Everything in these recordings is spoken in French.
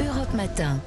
Europe Matin.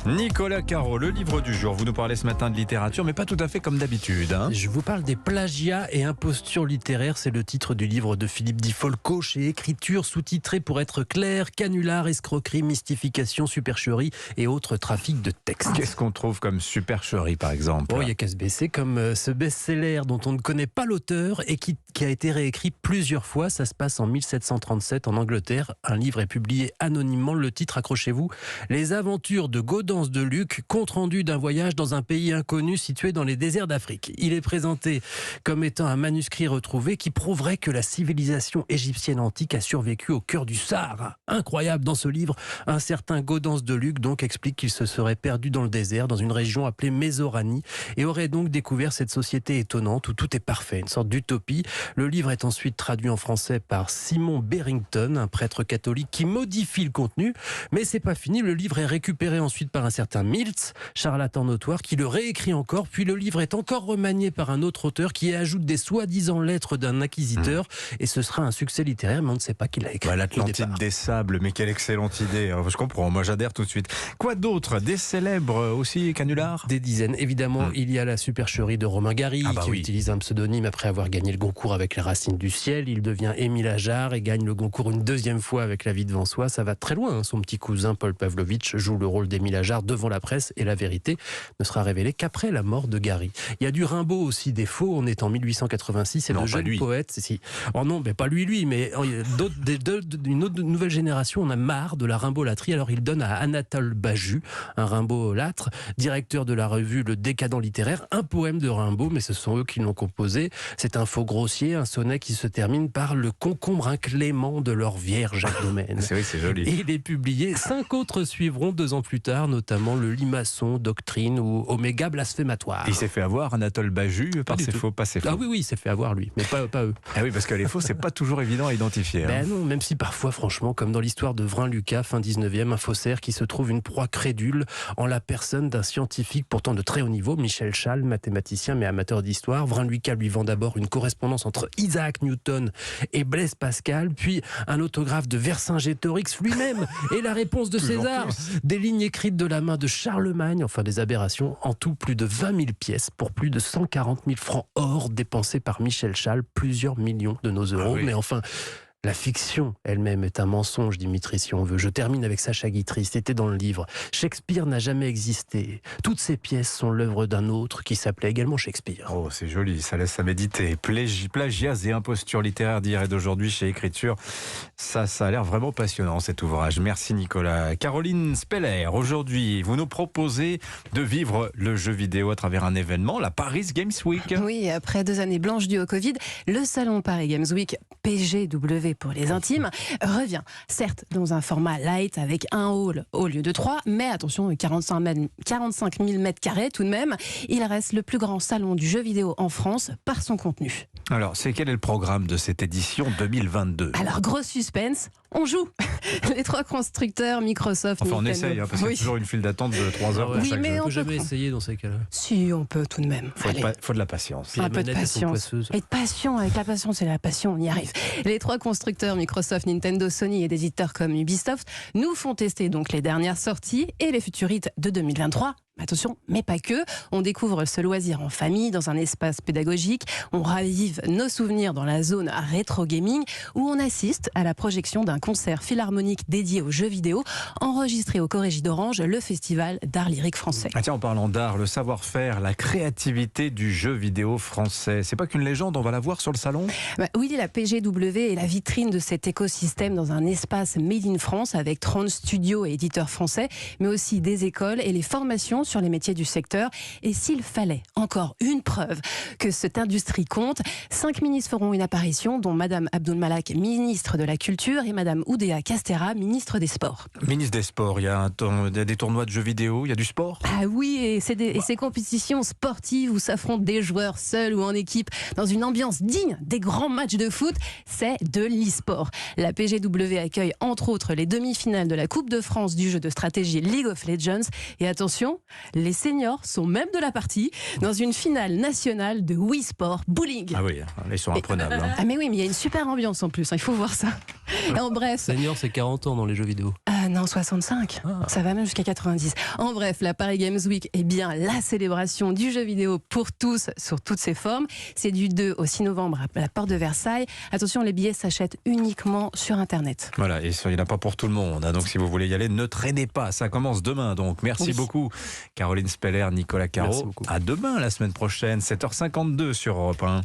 Nicolas Caro, le livre du jour. Vous nous parlez ce matin de littérature, mais pas tout à fait comme d'habitude. Je vous parle des plagiats et impostures littéraires. C'est le titre du livre de Philippe Di Folco chez Écriture, sous-titré pour être clair: canular, escroquerie, mystification, supercherie et autres trafics de textes. Qu'est-ce qu'on trouve comme supercherie, par exemple? Il n'y a qu'à se baisser, comme ce best-seller dont on ne connaît pas l'auteur et qui a été réécrit plusieurs fois. Ça se passe en 1737 en Angleterre. Un livre est publié anonymement. Le titre, accrochez-vous: Les aventures de Gaudence de Luc, compte rendu d'un voyage dans un pays inconnu situé dans les déserts d'Afrique. Il est présenté comme étant un manuscrit retrouvé qui prouverait que la civilisation égyptienne antique a survécu au cœur du Sahara. Incroyable, dans ce livre, un certain Gaudence de Luc donc explique qu'il se serait perdu dans le désert, dans une région appelée Mésoranie, et aurait donc découvert cette société étonnante où tout est parfait, une sorte d'utopie. Le livre est ensuite traduit en français par Simon Barrington, un prêtre catholique qui modifie le contenu, mais c'est pas fini. Le livre est récupéré ensuite par un certain Miltz, charlatan notoire, qui le réécrit encore, puis le livre est encore remanié par un autre auteur qui ajoute des soi-disant lettres d'un inquisiteur, et ce sera un succès littéraire, mais on ne sait pas qui l'a écrit. L'Atlantide des sables, mais quelle excellente idée. Je comprends, moi j'adhère tout de suite. Quoi d'autre? Des célèbres aussi, canulars? Des dizaines, évidemment. Il y a la supercherie de Romain Gary, qui utilise un pseudonyme après avoir gagné le Goncourt avec Les Racines du ciel. Il devient Émile Ajar et gagne le Goncourt une deuxième fois avec La vie devant soi. Ça va très loin, hein. Son petit cousin Paul Pavlovitch joue le rôle d'Émile Ajar devant la presse, et la vérité ne sera révélée qu'après la mort de Gary. Il y a du Rimbaud aussi, des faux. On est en 1886 et non, le jeune poète, oh non, mais pas lui, mais une autre nouvelle génération en a marre de la Rimbaud-latrie. Alors il donne à Anatole Baju, un Rimbaud-lâtre, directeur de la revue Le Décadent littéraire, un poème de Rimbaud, mais ce sont eux qui l'ont composé. C'est un faux grossier, un sonnet qui se termine par le concombre inclément de leur vierge abdomen. C'est vrai, c'est joli. Et il est publié. 5 autres suivront 2 ans plus tard, notamment Le Limaçon, Doctrine ou Oméga blasphématoire. Il s'est fait avoir, Anatole Baju, par ses faux, pas ses faux. Ah oui, il s'est fait avoir lui, mais pas eux. Ah oui, parce que les faux, c'est pas toujours évident à identifier. Ben non, même si parfois, franchement, comme dans l'histoire de Vrin-Lucas, fin 19e, un faussaire qui se trouve une proie crédule en la personne d'un scientifique pourtant de très haut niveau, Michel Schall, mathématicien mais amateur d'histoire. Vrin-Lucas lui vend d'abord une correspondance entre Isaac Newton et Blaise Pascal, puis un autographe de Vercingétorix lui-même et la réponse de César. Des lignes écrites de la main de Charlemagne, enfin des aberrations. En tout, plus de 20 000 pièces pour plus de 140 000 francs or dépensés par Michel Schall, plusieurs millions de nos euros. Ah oui. Mais enfin, la fiction elle-même est un mensonge, Dimitri, si on veut. Je termine avec Sacha Guitry, c'était dans le livre. Shakespeare n'a jamais existé. Toutes ces pièces sont l'œuvre d'un autre qui s'appelait également Shakespeare. Oh, c'est joli, ça laisse à méditer. Plagiats et impostures littéraires d'hier et d'aujourd'hui chez Écriture. Ça a l'air vraiment passionnant, cet ouvrage. Merci Nicolas. Caroline Speller, aujourd'hui, vous nous proposez de vivre le jeu vidéo à travers un événement, la Paris Games Week. Oui, après 2 années blanches dues au Covid, le salon Paris Games Week, PGW pour les intimes, revient. Certes, dans un format light avec un hall au lieu de 3, mais attention, 45 000 mètres carrés tout de même. Il reste le plus grand salon du jeu vidéo en France par son contenu. Alors, quel est le programme de cette édition 2022? Alors, gros suspense, on joue. Les 3 constructeurs, Microsoft, Enfin, on Nintendo. essaye, parce qu'il y a toujours une file d'attente de 3 heures pour Oui, chaque mais jeu. On on peut peut jamais prendre. essayer dans ces cas-là. Si, on peut tout de même. Allez. Faut de la patience. Puis Un les peu de manettes, elles sont patience. poisseuses. Et de passion, avec la passion, c'est la passion, on y arrive. Les 3 constructeurs, Microsoft, Nintendo, Sony et des éditeurs comme Ubisoft, nous font tester donc les dernières sorties et les futurs hits de 2023. Attention, mais pas que. On découvre ce loisir en famille, dans un espace pédagogique. On ravive nos souvenirs dans la zone rétro gaming, où on assiste à la projection d'un concert philharmonique dédié aux jeux vidéo, enregistré au Corrégie d'Orange, le festival d'art lyrique français. Ah tiens, en parlant d'art, le savoir-faire, la créativité du jeu vidéo français, c'est pas qu'une légende, on va la voir sur le salon? Oui, la PGW est la vitrine de cet écosystème dans un espace made in France avec 30 studios et éditeurs français, mais aussi des écoles et les formations sur les métiers du secteur. Et s'il fallait encore une preuve que cette industrie compte, 5 ministres feront une apparition, dont Madame Abdul Malak, ministre de la Culture, et Madame Oudéa Castéra, ministre des Sports. Ministre des Sports, il y a des tournois de jeux vidéo, il y a du sport? Ah oui, et ces compétitions sportives où s'affrontent des joueurs seuls ou en équipe dans une ambiance digne des grands matchs de foot, c'est de l'e-sport. La PGW accueille entre autres les demi-finales de la Coupe de France du jeu de stratégie League of Legends. Et attention, les seniors sont même de la partie dans une finale nationale de Wii Sport Bowling. Ah oui, ils sont imprenables. Ah mais oui, mais il y a une super ambiance en plus, il faut voir ça. En bref. Senior, c'est 40 ans dans les jeux vidéo. Ah non, 65. Ça va même jusqu'à 90. En bref, la Paris Games Week est bien la célébration du jeu vidéo pour tous, sur toutes ses formes. C'est du 2 au 6 novembre à la porte de Versailles. Attention, les billets s'achètent uniquement sur Internet. Voilà, et il n'y en a pas pour tout le monde. Donc si vous voulez y aller, ne traînez pas. Ça commence demain. Donc merci beaucoup, Caroline Speller, Nicolas Caro. À demain, la semaine prochaine, 7h52 sur Europe 1.